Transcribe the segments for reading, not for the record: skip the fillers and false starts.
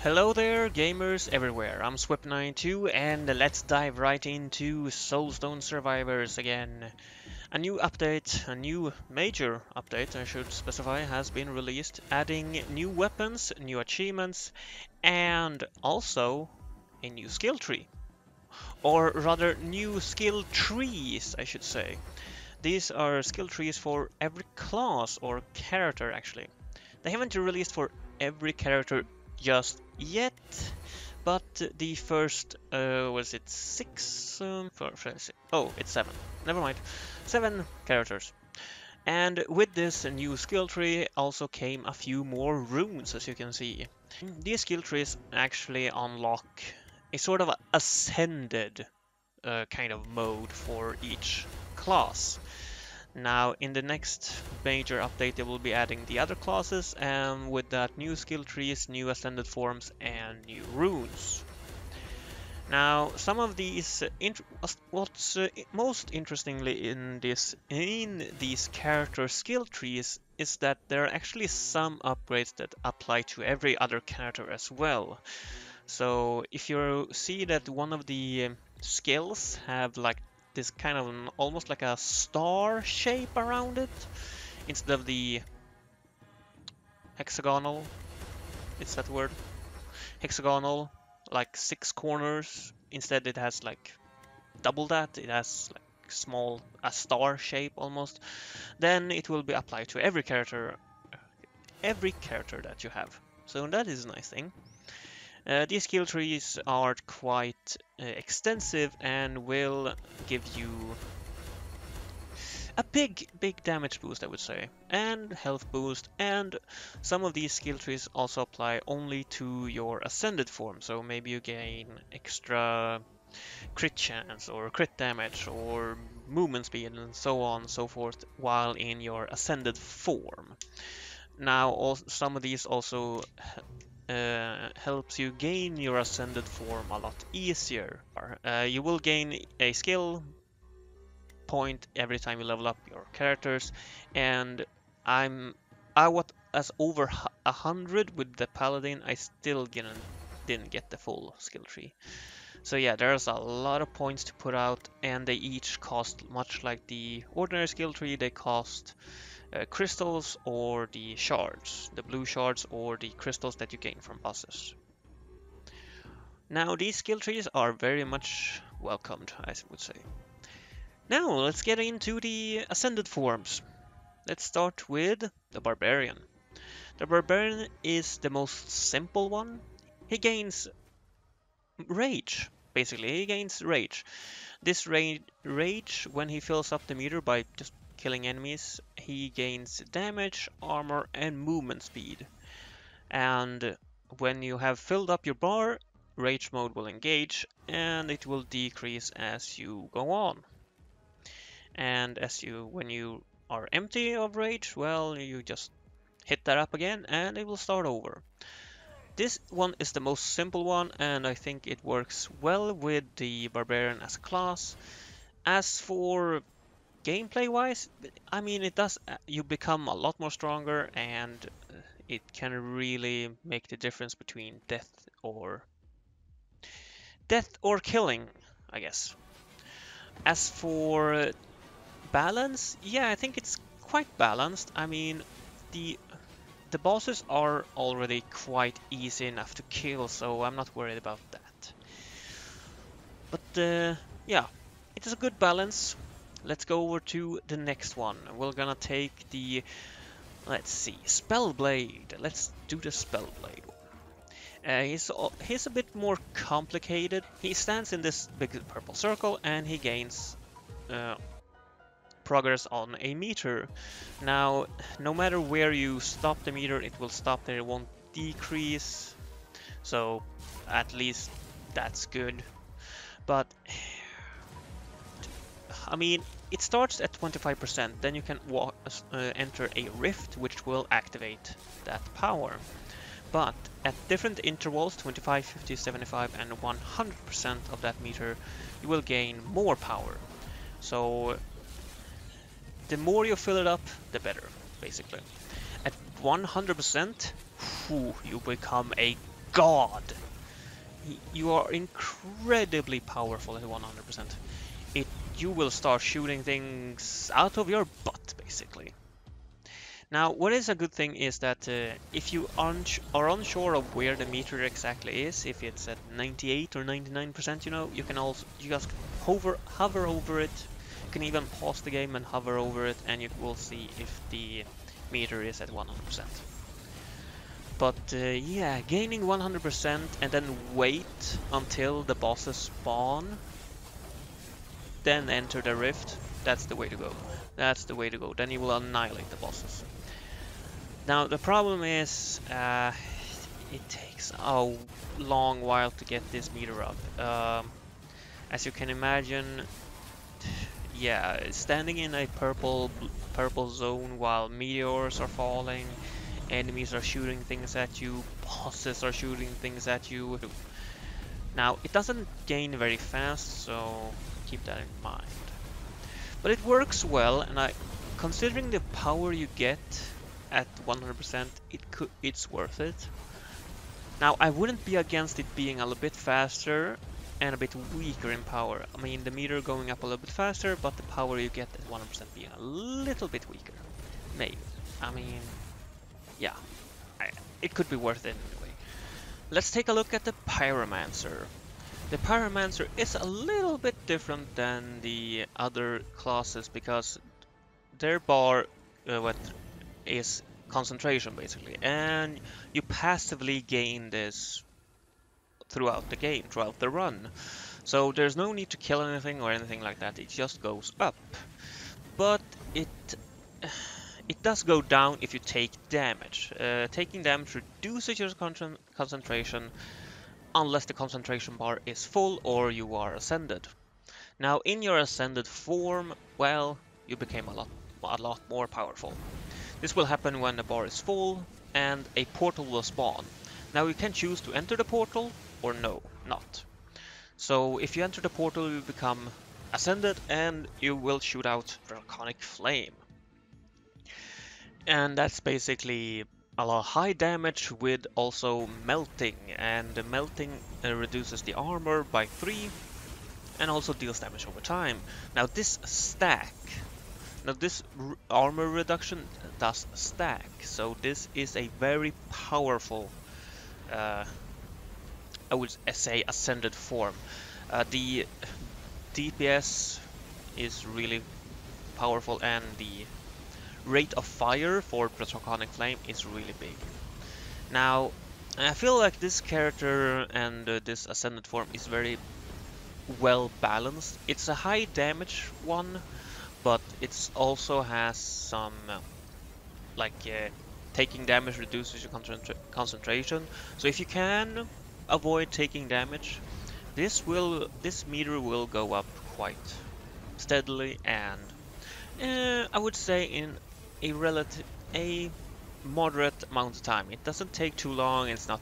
Hello there, gamers everywhere. I'm Swip92 and let's dive right into Soulstone Survivors again. A new update, a new major update I should specify, has been released, adding new weapons, new achievements, and also a new skill tree. Or rather, new skill trees, I should say. These are skill trees for every class or character actually. They haven't released for every character just yet, but the first, was it 6? Oh, it's 7. Never mind. 7 characters. And with this new skill tree also came a few more runes, as you can see. These skill trees actually unlock a sort of ascended kind of mode for each class. Now, in the next major update, they will be adding the other classes, and with that, new skill trees, new ascended forms, and new runes. Now, some of these, what's most interestingly in these character skill trees is that there are actually some upgrades that apply to every other character as well. So, if you see that one of the skills have like this kind of almost like a star shape around it instead of the hexagonal, it's that word, hexagonal, like 6 corners. Instead it has like double that, it has like a star shape almost. Then it will be applied to every character that you have, so that is a nice thing. These skill trees are quite extensive and will give you a big damage boost, I would say, and health boost, and some of these skill trees also apply only to your ascended form, so maybe you gain extra crit chance or crit damage or movement speed and so on and so forth while in your ascended form. Now, some of these also helps you gain your ascended form a lot easier. You will gain a skill point every time you level up your characters, and I was as over 100 with the Paladin. I still didn't get the full skill tree. So yeah, there's a lot of points to put out, and they each cost, much like the ordinary skill tree, they cost crystals or the shards, the blue shards or the crystals that you gain from bosses. Now these skill trees are very much welcomed, I would say. Now let's get into the ascended forms. Let's start with the Barbarian. The Barbarian is the most simple one. He gains rage, basically. He gains rage. This rage, when he fills up the meter by just killing enemies, he gains damage, armor, and movement speed. And when you have filled up your bar, rage mode will engage, and it will decrease as you go on. And when you are empty of rage, well, you just hit that up again, and it will start over. This one is the most simple one, and I think it works well with the Barbarian as a class. As for gameplay-wise, I mean, it does. You become a lot more stronger, and it can really make the difference between death or killing, I guess. As for balance, yeah, I think it's quite balanced. I mean, the bosses are already quite easy enough to kill, so I'm not worried about that. But yeah, it is a good balance. Let's go over to the next one. We're gonna take the, let's see, Spellblade. Let's do the Spellblade. He's a bit more complicated. He stands in this big purple circle and he gains progress on a meter. Now, no matter where you stop the meter, it will stop there, it won't decrease. So, at least that's good. But, I mean, it starts at 25%, then you can enter a rift, which will activate that power. But at different intervals, 25, 50, 75, and 100% of that meter, you will gain more power. So the more you fill it up, the better, basically. At 100%, you become a god! You are incredibly powerful at 100%. You will start shooting things out of your butt, basically. Now, what is a good thing is that if you are unsure of where the meter exactly is, if it's at 98 or 99%, you know, you just hover over it. You can even pause the game and hover over it, and you will see if the meter is at 100%. But yeah, gaining 100% and then wait until the bosses spawn, then enter the rift, that's the way to go. That's the way to go. Then you will annihilate the bosses. Now the problem is it takes a long while to get this meter up. As you can imagine, yeah, standing in a purple zone while meteors are falling, enemies are shooting things at you, bosses are shooting things at you. Now it doesn't gain very fast, so keep that in mind. But it works well, and considering the power you get at 100%, it's worth it. Now, I wouldn't be against it being a little bit faster and a bit weaker in power. I mean, the meter going up a little bit faster, but the power you get at 100% being a little bit weaker. Maybe. I mean, yeah, it could be worth it anyway. Let's take a look at the Pyromancer. The Pyromancer is a little bit different than the other classes because their bar is concentration, basically, and you passively gain this throughout the game, throughout the run. So there's no need to kill anything or anything like that, it just goes up. But it does go down if you take damage. Taking damage reduces your concentration unless the concentration bar is full or you are ascended. Now in your ascended form, well, you became a lot more powerful. This will happen when the bar is full and a portal will spawn. Now you can choose to enter the portal or no, not. So if you enter the portal, you become ascended and you will shoot out Draconic Flame. And that's basically a lot high damage with also melting, and the melting reduces the armor by 3 and also deals damage over time. Now this armor reduction does stack, so this is a very powerful, I would say, ascended form. The DPS is really powerful, and the rate of fire for Draconic Flame is really big. Now, I feel like this character and this ascended form is very well balanced. It's a high damage one, but it also has some taking damage reduces your concentration. So if you can avoid taking damage, this meter will go up quite steadily, and I would say in a moderate amount of time. It doesn't take too long. It's not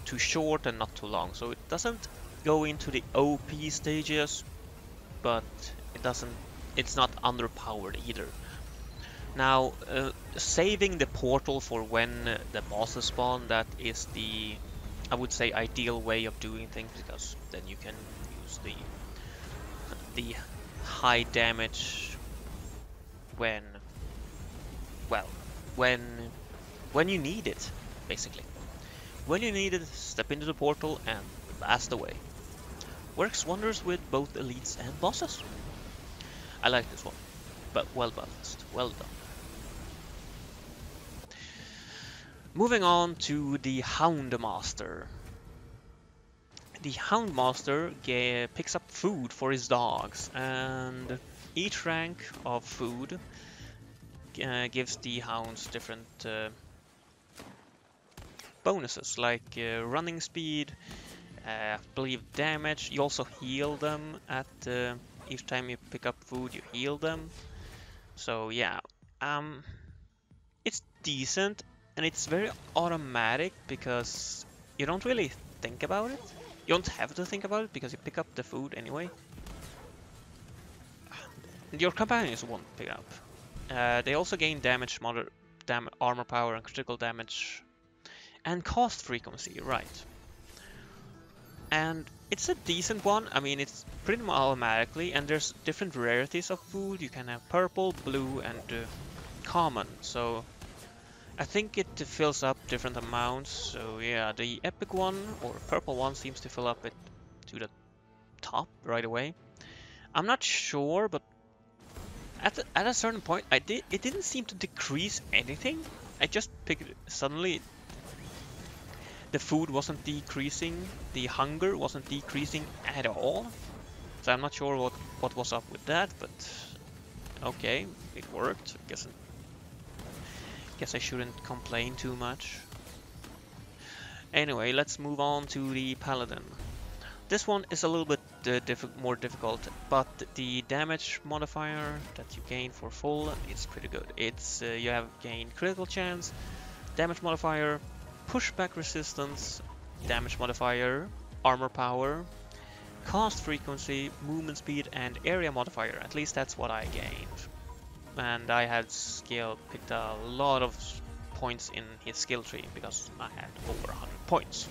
too short and not too long. So it doesn't go into the OP stages, but it's not underpowered either. Now, saving the portal for when the bosses spawn, that is the, I would say, ideal way of doing things, because then you can use the high damage when you need it, basically. When you need it, step into the portal and blast away. Works wonders with both elites and bosses. I like this one, but well balanced, well done. Moving on to the Houndmaster. The Houndmaster picks up food for his dogs, and each rank of food gives the hounds different bonuses, like running speed, I believe damage. You also heal them at each time you pick up food, you heal them. So yeah, it's decent, and it's very automatic because you don't really think about it. You don't have to think about it because you pick up the food anyway. Your companions won't pick up. They also gain damage, armor power, and critical damage And cost frequency, right. And it's a decent one. I mean, it's pretty much automatically, and there's different rarities of food. You can have purple, blue, and common. So I think it fills up different amounts. So yeah, the epic one, or purple one, seems to fill up it to the top right away. I'm not sure, but at a certain point, it didn't seem to decrease anything. I just picked it, suddenly the food wasn't decreasing, the hunger wasn't decreasing at all. So I'm not sure what was up with that, but okay, it worked. Guess I shouldn't complain too much. Anyway, let's move on to the Paladin. This one is a little bit more difficult, but the damage modifier that you gain for full is pretty good. It's you have gained critical chance, damage modifier, pushback resistance, damage modifier, armor power, cost frequency, movement speed, and area modifier. At least that's what I gained. And I had picked a lot of points in his skill tree because I had over 100 points.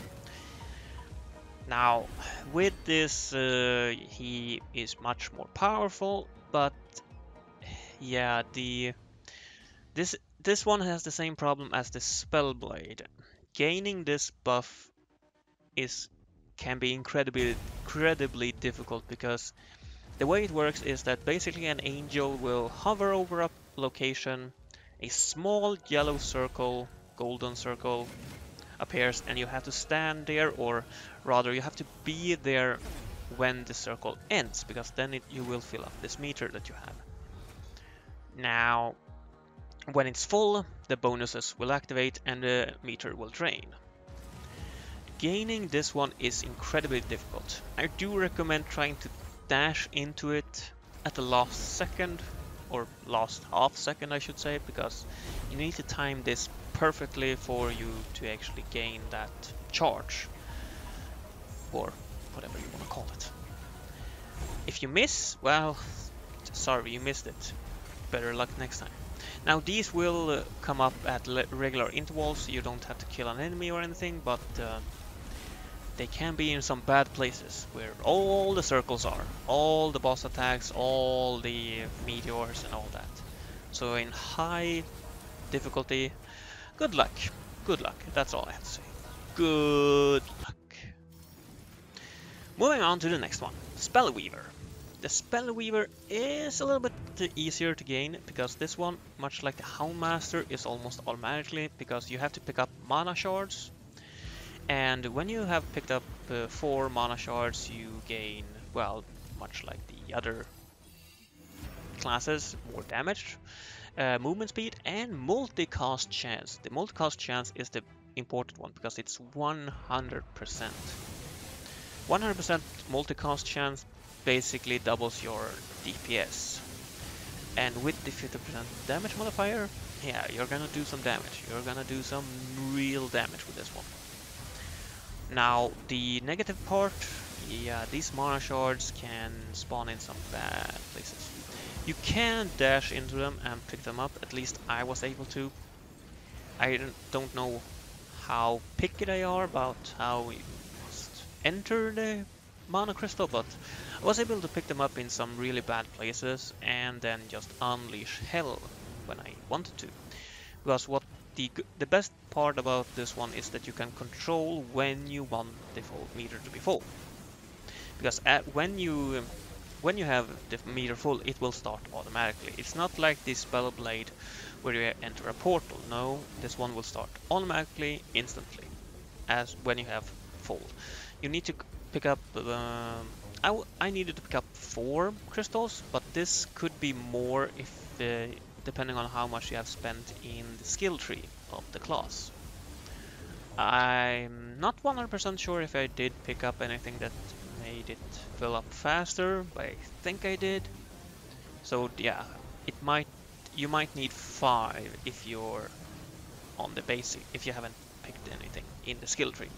Now, with this, he is much more powerful, but yeah, this one has the same problem as the Spellblade. Gaining this buff can be incredibly difficult, because the way it works is that basically an angel will hover over a location, a small yellow circle, golden circle, appears, and you have to stand there, or rather you have to be there when the circle ends, because then you will fill up this meter that you have. Now, when it's full, the bonuses will activate and the meter will drain. Gaining this one is incredibly difficult. I do recommend trying to dash into it at the last second, or last half second I should say, because you need to time this perfectly for you to actually gain that charge, or whatever you want to call it. If you miss, well, sorry, you missed it. Better luck next time. Now these will come up at regular intervals, so you don't have to kill an enemy or anything, but they can be in some bad places where all the circles are, all the boss attacks, all the meteors and all that. So in high difficulty, good luck. Good luck. That's all I have to say. Good luck. Moving on to the next one, Spellweaver. The Spellweaver is a little bit easier to gain, because this one, much like the Houndmaster, is almost automatically, because you have to pick up mana shards. And when you have picked up 4 mana shards, you gain, well, much like the other classes, more damage, movement speed, and multicast chance. The multicast chance is the important one, because it's 100%. 100% multicast chance basically doubles your DPS. And with the 50% damage modifier, yeah, you're gonna do some damage. You're gonna do some real damage with this one. Now, the negative part, yeah, these mana shards can spawn in some bad places. You can dash into them and pick them up, at least I was able to. I don't know how picky they are about how you must enter the mana crystal, but I was able to pick them up in some really bad places and then just unleash hell when I wanted to. Because what the best part about this one is that you can control when you want the full meter to be full. Because when you have the meter full, it will start automatically. It's not like this Spellblade where you enter a portal. No, this one will start automatically, instantly, as when you have full. You need to pick up. I needed to pick up 4 crystals, but this could be more if depending on how much you have spent in the skill tree of the class. I'm not 100% sure if I did pick up anything that made it fill up faster, but I think I did. So yeah, you might need 5 if you're on the basic, if you haven't picked anything in the skill tree.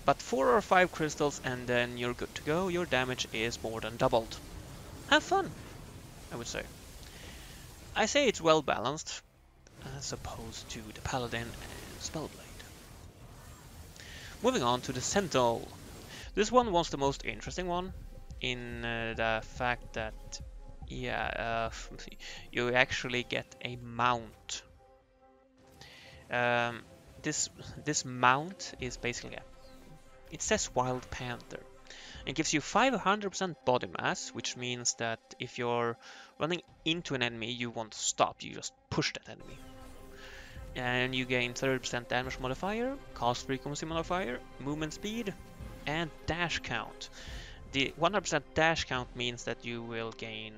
But 4 or 5 crystals and then you're good to go. Your damage is more than doubled. Have fun, I would say. I say it's well balanced, as opposed to the Paladin and Spellblade. Moving on to the Sentinel. This one was the most interesting one in the fact that, yeah, you actually get a mount. Um, this mount is basically it says Wild Panther. It gives you 500% body mass, which means that if you're running into an enemy you want to stop, you just push that enemy. And you gain 30% damage modifier, cast frequency modifier, movement speed, and dash count. The 100% dash count means that you will gain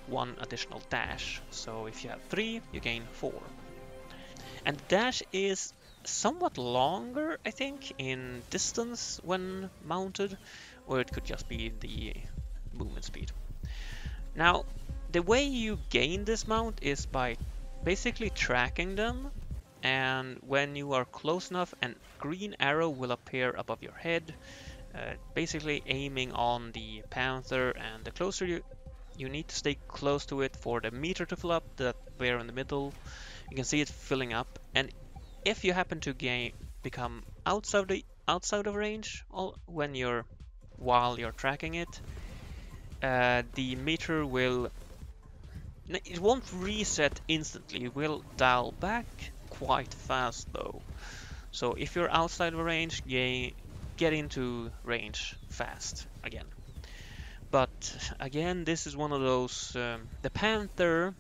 one additional dash. So if you have 3, you gain 4. And the dash is somewhat longer, I think, in distance when mounted, or it could just be the movement speed. Now, the way you gain this mount is by basically tracking them, and when you are close enough, a green arrow will appear above your head, basically aiming on the panther, and the closer you need to stay close to it for the meter to fill up, that there in the middle. You can see it filling up, and if you happen to become outside of range while you're tracking it, the meter it won't reset instantly. It will dial back quite fast though. So if you're outside of range, get into range fast again. But again, this is one of those. The Panther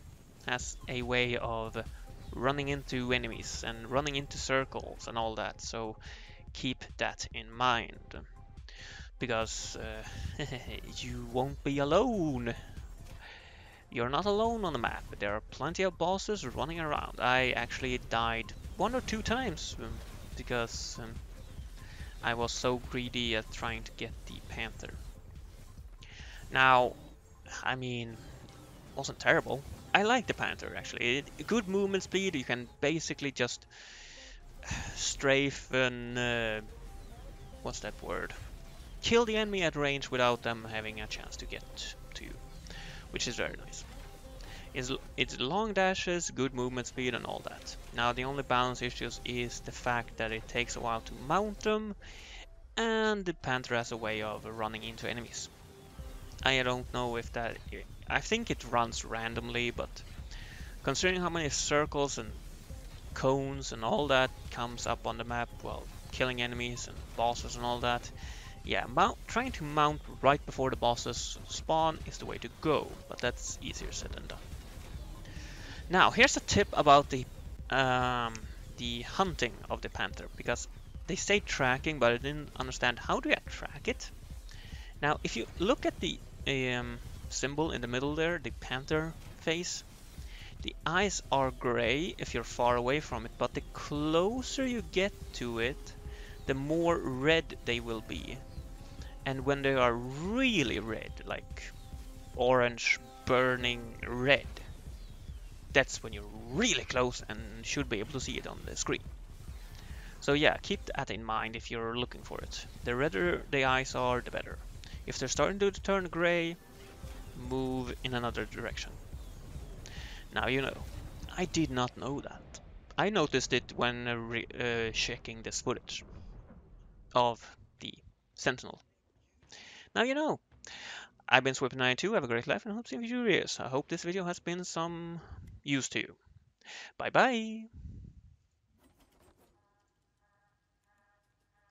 has a way of running into enemies and running into circles and all that, so keep that in mind, because you won't be alone. You're not alone on the map. There are plenty of bosses running around. I actually died 1 or 2 times because I was so greedy at trying to get the Panther. Now, I mean, it wasn't terrible. I like the Panther actually. Good movement speed. You can basically just strafe and what's that word? Kill the enemy at range without them having a chance to get to you, which is very nice. It's long dashes, good movement speed, and all that. Now the only balance issues is the fact that it takes a while to mount them, and the Panther has a way of running into enemies. I don't know if that. I think it runs randomly, but considering how many circles and cones and all that comes up on the map while killing enemies and bosses and all that, yeah, trying to mount right before the bosses spawn is the way to go, but that's easier said than done. Now, here's a tip about the hunting of the Panther, because they say tracking, but I didn't understand how do I track it. Now, if you look at the symbol in the middle there, the Panther face, the eyes are gray if you're far away from it, but the closer you get to it, the more red they will be. And when they are really red, like orange burning red, that's when you're really close and should be able to see it on the screen. So yeah, keep that in mind if you're looking for it. The redder the eyes are, the better. If they're starting to turn gray, move in another direction. Now you know. I did not know that. I noticed it when checking this footage of the Sentinel. Now you know. I've been Swipper92, have a great life and hope to see you curious. I hope this video has been some use to you. Bye bye!